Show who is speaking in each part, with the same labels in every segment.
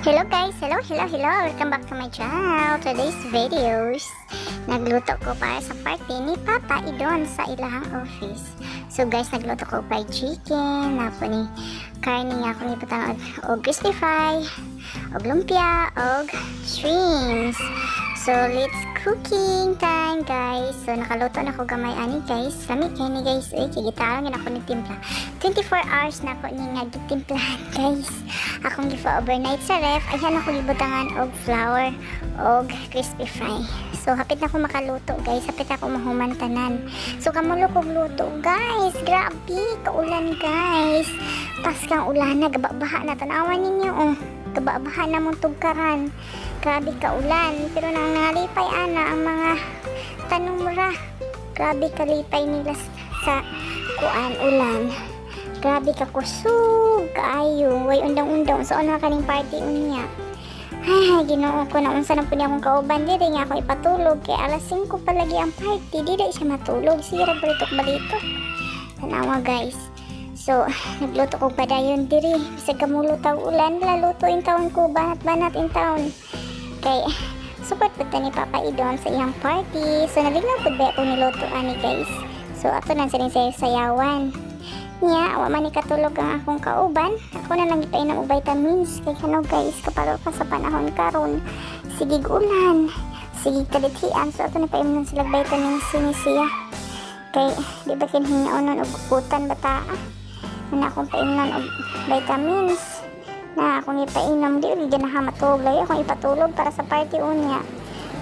Speaker 1: Hello guys! Hello! Welcome back to my channel. Today's videos, nagluto ko para sa party ni Papa Idon sa ilang office. So guys, nagluto ko pa chicken, napo ni karne nga akong ibutang og crispy fry, og lumpia, og shrimps. So let's cooking time guys. So nakaluto na ko gamay ani guys. Lami kay ni guys, kigitaran gyud ako ni timpla. 24 hours na ako ni nga gitimplahan guys. Akong gifa overnight sa ref. Ayan ako gibutangan og flour og crispy fry. So hapit na ako makaluto guys. Hapit ako mahuman tanan. So kamulo kog luto guys. Grabe kaulan guys. Pas kang ulan na gaba-baha na tanawan ninyo oh. Gaba-baha na mong tugkaran. Grabe kaulan. Pero nang nalipay ana ang mga tanumra. Grabe kalipay nila sa kuan ulan. Grabe ka kusog kaayo. Way undang-undang. So ano kaning party unya. Ay, ginoo ko na unsa na pud akong kauban diri nga ako ipatulog kay alas 5 pa lagi ang party. Dili siya matulog. Sira balitok-balitok. Tanawa guys. So, nagluto ko pa dayon diri. Bisag kamulo taw ulan, laluto in taon ko, banat-banat in taon. Kay, support po ni Papa Idon sa iyang party. So, nabiglang po ba ako niluto ani guys. So, ato na sining sayawan. Nya, awa man ni katulog ang akong kauban. Ako na lang ipainom og vitamins. Kay kano guys, kapalo pa sa panahon karon. Sigig ulan, sigig kadithian. So, ato na painom sila vitamins siya. Kay, di ba kinhingaon og utan bata? Na akong painom og vitamins na akong ipainom di ulit na matulog lagi akong ipatulog para sa party unya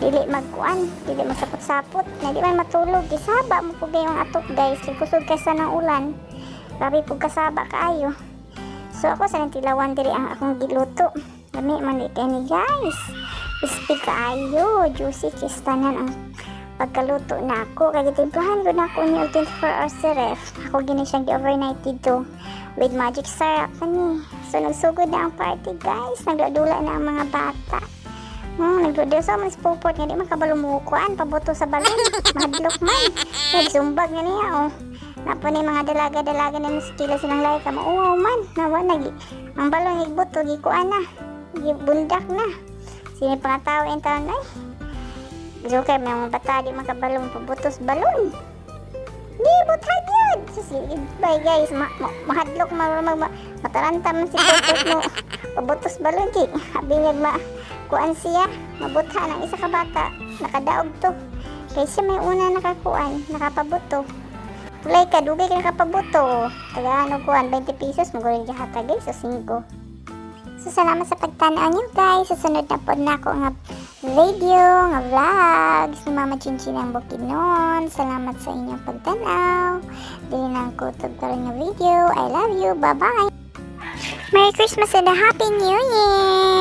Speaker 1: dili magkuan dili masapot-sapot na di man matulog isaba mo po gayong atok guys kusog kaysa ng ulan grabe po kasaba kaayo so ako sa tilawan diri ang akong giluto lami man di ni guys crispy kaayo juicy chistanan ang pagkaluto na ako kaya timplahan ko na ako niyo 24 hours sa ref ako gini siyang overnight dito with magic syrup kani so nagsugod na ang party guys nagdadula na ang mga bata nagdudula sa mga spoport nga di makabalumukuan pabuto sa balon mahadlok man nagsumbag nga niya oh napo ni mga dalaga-dalaga na miskila silang lahi ka mauwaw man nawa nagi ang balon igbuto gikuan na gibundak na sini pang tao en taon ay so kaya may mga bata di makabalong pabutos balon di butay yun sisigid bay guys mahadlok mataranta man si pupot mo pabutos balon ki habinyag kuan siya mabutha ng isa ka bata nakadaog to kaya siya may una nakakuan nakapabuto tulay ka dugay ka nakapabuto taga ano kuan 20 pesos maguling jahata guys sa 5 so salamat sa pagtanaan nyo guys susunod na po na ako nga video, nga vlogs ni Mama Chinchin ang Bukidnon. Salamat sa inyong pagtanaw. Dili na ang kutog karon nga video. I love you. Bye-bye. Merry Christmas and a Happy New Year!